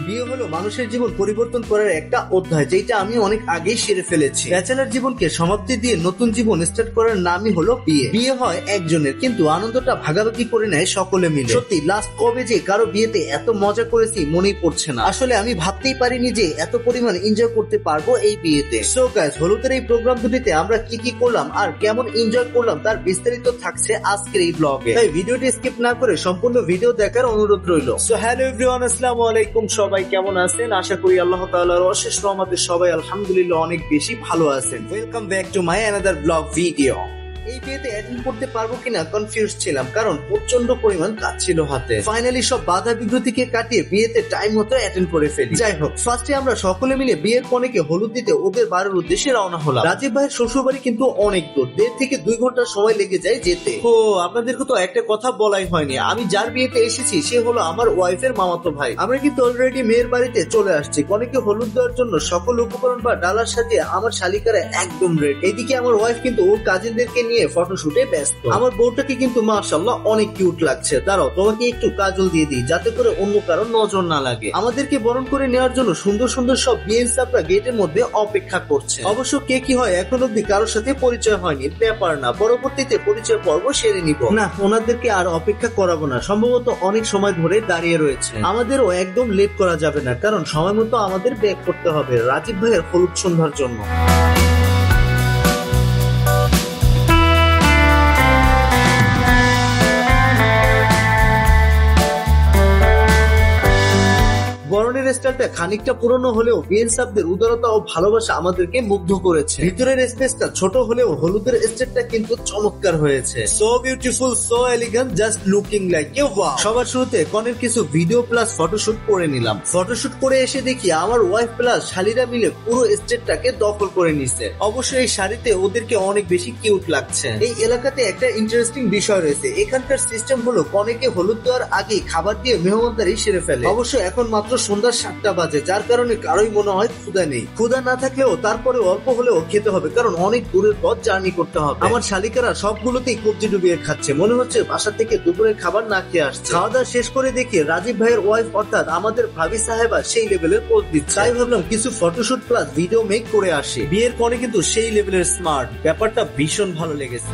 বিয়ে হলো মানুষের জীবন পরিবর্তন করার একটা অধ্যায়, যেটা আমি অনেক আগেই সেরে ফেলেছি। ব্যাচেলর জীবনকে সমাপ্তি দিয়ে নতুন জীবন স্টার্ট করার নামই হলো বিয়ে। বিয়ে হয় একজনের, কিন্তু আনন্দটা ভাগাভাগি করে নেয় সকলে মিলে। সত্যি লাস্ট কবে যে কারো বিয়েতে এত মজা করেছি মনেই পড়ছে না। আসলে আমি ভাবতেই পারিনি যে এত পরিমাণ এনজয় করতে পারবো এই বিয়েতে। সো গাইস, হলুদের এই প্রোগ্রাম দুটিতে আমরা কি কি করলাম আর কেমন এনজয় করলাম তার বিস্তারিত থাকছে আজকের এই ব্লগে। তাই ভিডিওটি স্কিপ না করে সম্পূর্ণ ভিডিও দেখার অনুরোধ রইল। সো হ্যালো এভরিওয়ান, আসসালামু আলাইকুম। সবাই কেমন আছেন? আশা করি আল্লাহ তাআলার অশেষ রহমতে সবাই আলহামদুলিল্লাহ অনেক বেশি ভালো আছেন। Welcome back to my another blog video. এই বিয়েতে অ্যাটেন্ড করতে পারবো কিনা কনফিউজ ছিলাম, কারণ প্রচন্ড পরিমাণ কাজ ছিল হাতে। ফাইনালি সব বাধা বিঘ্নতিকে কাটিয়ে বিয়েতে টাইম মতো অ্যাটেন্ড করে ফেলি। যাই হোক, ফার্স্টে আমরা সকলে মিলে বিয়ের কনেকে হলুদ দিতে ওদের বাড়ির উদ্দেশ্যে রওনা হলাম। রাজীব ভাইয়ের শ্বশুর বাড়ি কিন্তু অনেক দূর, 1.5 থেকে 2 ঘন্টা সময় লেগে যায় যেতে। ও আপনাদেরকে তো একটা কথা বলাই হয়নি, আমি যার বিয়েতে এসেছি সে হলো আমার ওয়াইফের মামাতো ভাই। আমরা কিন্তু অলরেডি মেয়ের বাড়িতে চলে আসছি। কনেকে হলুদ দেওয়ার জন্য সকল উপকরণ বা ডালার সাথে আমার শালিকারা একদম রেডি। এইদিকে আমার ওয়াইফ কিন্তু ওর কাজিনদেরকে নিয়ে ফটোশুটে ব্যস্ত। আমার বউটাকে কিন্তু মাশাআল্লাহ অনেক কিউট লাগছে। দাঁড়াও, তোমাকে একটু কাজল দিয়ে দিই যাতে করে অন্য কারো নজর না লাগে। আমাদেরকে বরণ করে নেওয়ার জন্য সুন্দর সুন্দর সব বিএনসাপরা গেটের মধ্যে অপেক্ষা করছে। অবশ্য কে কি হয় এখন অব্দি কারোর সাথে পরিচয় হয়নি, ব্যাপার না, পরবর্তীতে পরিচয় পর্ব সেরে নিব। না, ওনাদেরকে আর অপেক্ষা করাবো না, সম্ভবত অনেক সময় ধরে দাঁড়িয়ে রয়েছে। আমাদেরও একদম লেট করা যাবে না, কারণ সময় মতো আমাদের ব্যাক করতে হবে রাজীব ভাইয়ের হলুদ সন্ধ্যার জন্য। বরণের স্টাইলটা খানিকটা পুরনো হলেও বিএনসাপদের উদারতা ও ভালোবাসা আমাদেরকে মুগ্ধ করেছে। ভিতরের স্পেসটা ছোট হলেও হলুদের স্টেপটা কিন্তু চমৎকার হয়েছে। So beautiful, so elegant, just looking like a wow. সবার শুরুতে কনের কিছু ভিডিও প্লাস ফটোশুট করে নিলাম। ফটোশুট করে এসে দেখি আমার ওয়াইফ প্লাস শালিরা মিলে পুরো স্টেটটাকে দখল করে নিছে। অবশ্যই এই শাড়িতে ওদেরকে অনেক বেশি কিউট লাগছে। এই এলাকাতে একটা ইন্টারেস্টিং বিষয় রয়েছে, এখানকার সিস্টেম হলো কনেকে হলুদ দেওয়ার আগেই খাবার দিয়ে মেহমানদারি সেরে ফেলে। অবশ্য এখন মাত্র সন্ধ্যা 7টা বাজে, যার কারণে কারোই মনে হয় ক্ষুধা নেই। ক্ষুধা না থাকলেও তারপরে অল্প হলেও খেতে হবে, কারণ অনেক দূরের পথ জার্নি করতে হবে। আমার শালিকারা সবগুলোতেই কবজি ডুবিয়ে খাচ্ছে, মনে হচ্ছে বাসা থেকে দুপুরের খাবার না খেয়ে আসছে। খাওয়া দাওয়া শেষ করে দেখি রাজীব ভাইয়ের ওয়াইফ অর্থাৎ আমাদের ভাবি সাহেবা সেই লেভেলের পোজ দিচ্ছে। তাই ভাবলাম কিছু ফটোশুট প্লাস ভিডিও মেক করে আসি। বিয়ের কনে কিন্তু সেই লেভেলের স্মার্ট, ব্যাপারটা ভীষণ ভালো লেগেছে।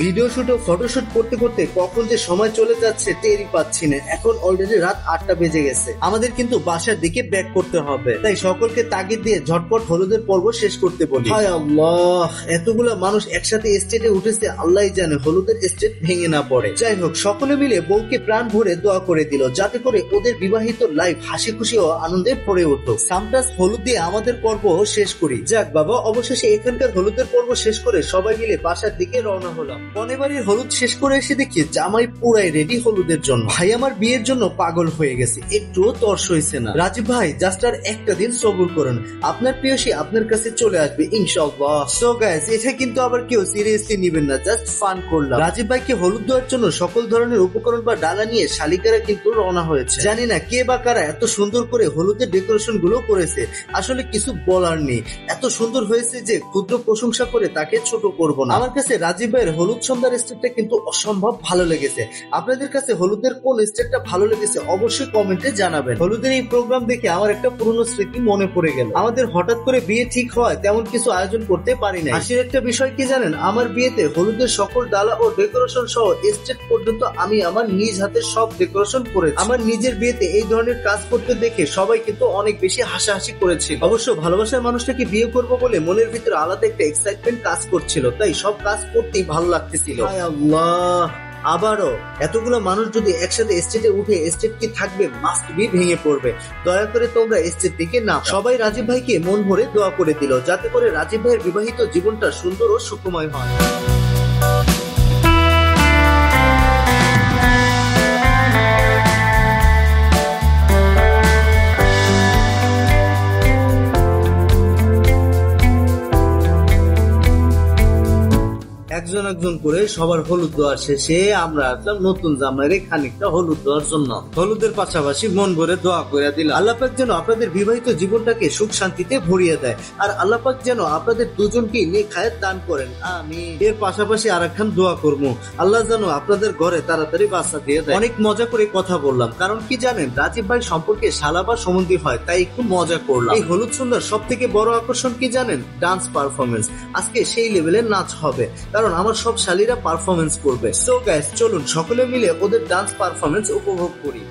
ভিডিও শুট ও ফটোশুট করতে করতে কখন যে সময় চলে যাচ্ছে টেরই পাচ্ছি না। এখন অলরেডি রাত 8টা বেজে গেছে। আমাদের কিন্তু বাসার দিকে ব্যাক করতে হবে, তাই সকলকে তাগিদ দিয়ে ঝটপট হলুদের পর্ব শেষ করতে বলি। হায় আল্লাহ, এতগুলা মানুষ একসাথে স্টেটে উঠেছে, আল্লাহই জানে হলুদের স্টেট ভেঙে না পড়ে। যাই হোক, সকলে মিলে বউকে প্রাণ ভরে দোয়া করে দিল যাতে করে ওদের বিবাহিত লাইফ হাসি খুশি ও আনন্দে ভরে উঠুক। সামটাস হলুদ দিয়ে আমাদের পর্ব শেষ করি। যাক বাবা, অবশেষে এখানকার হলুদের পর্ব শেষ করে সবাই মিলে বাসার দিকে রওনা হলাম। কনেবাড়ির হলুদ শেষ করে এসে দেখি জামাই পুরাই রেডি হলুদের জন্য। ভাই আমার বিয়ের জন্য পাগল হয়ে গেছে, একটুও তর্স হয়েছে না। রাজীব ভাই জাস্ট আর একটা দিন সবুর করুন, আপনার প্রিয়সী আপনার কাছে চলে আসবে ইনশাআল্লাহ। সো গাইস, এটা কিন্তু আবার কেউ সিরিয়াসলি নিবেন না, জাস্ট ফান করলাম। রাজীব ভাইকে হলুদ দেওয়ার জন্য সকল ধরনের উপকরণ বা ডালা নিয়ে শালিকারা কিন্তু রওনা হয়েছে। জানি না কে বা কারা এত সুন্দর করে হলুদের ডেকোরেশন গুলো করেছে, আসলে কিছু বলার নেই, এত সুন্দর হয়েছে যে ক্ষুদ্র প্রশংসা করে তাকে ছোট করব না। আমার কাছে রাজীব ভাইয়ের হলুদ সন্ধ্যার স্টেপটা কিন্তু অসম্ভব ভালো লেগেছে। আপনাদের কাছে হলুদের কোন স্টেপটা ভালো লেগেছে অবশ্যই কমেন্টে জানাবেন। হলুদের এই প্রোগ্রাম দেখে আমার একটা পুরনো স্মৃতি মনে পড়ে গেল। আমাদের হঠাৎ করে বিয়ে ঠিক হয়, তেমন কিছু আয়োজন করতে পারি না। হাসির একটা বিষয় কি জানেন, আমার বিয়েতে হলুদের সকল ডালা ও ডেকোরেশন সহ স্টেজ পর্যন্ত আমি আমার নিজ হাতে সব ডেকোরেশন করেছি। আমার নিজের বিয়েতে এই ধরনের কাজ করতে দেখে সবাই কিন্তু অনেক বেশি হাসাহাসি করেছে। অবশ্য ভালোবাসার মানুষটাকে বিয়ে করব বলে মনের ভিতরে আলাদা একটা এক্সাইটমেন্ট কাজ করছিল, তাই সব কাজ করতেই ভালো লাগতেছিল। আল্লাহ, আবারও এতগুলো মানুষ যদি একসাথে স্টেজে উঠে, স্টেজ কি থাকবে, মাস্ট বি ভেঙে পড়বে। দয়া করে তোমরা স্টেজ দিকে না। সবাই রাজীব ভাইকে মন ভরে দোয়া করে দিল যাতে করে রাজীব ভাইয়ের বিবাহিত জীবনটা সুন্দর ও সুখময় হয়। একজন একজন করে সবার হলুদ দেওয়া শেষে আমরা আসলাম নতুন জামাইরে খানিকটা হলুদ দেওয়ার জন্য। হলুদের পাশাপাশি মন ভরে দোয়া করে দিলাম আল্লাহ পাক যেন আপনাদের বিবাহিত জীবনটাকে সুখ শান্তিতে ভরিয়ে দেয়, আর আল্লাহ পাক যেন আপনাদের দুজনকে নেখায়েত দান করেন, আমিন। এর পাশাপাশি আরেকখান দোয়া করবো, আল্লাহ যেন আপনাদের ঘরে তাড়াতাড়ি বাচ্চা দিয়ে দেয়। অনেক মজা করে কথা বললাম, কারণ কি জানেন, রাজীব ভাই সম্পর্কে শালা বা সম্বন্ধী হয়, তাই একটু মজা করলাম। এই হলুদ সন্ধ্যার সব থেকে বড় আকর্ষণ কি জানেন? Dance performance. আজকে সেই লেভেলের নাচ হবে, কারণ আমার সব শালীরা পারফরমেন্স করবে। সো গাইস, চলুন সকলে মিলে ওদের ডান্স পারফরমেন্স উপভোগ করি।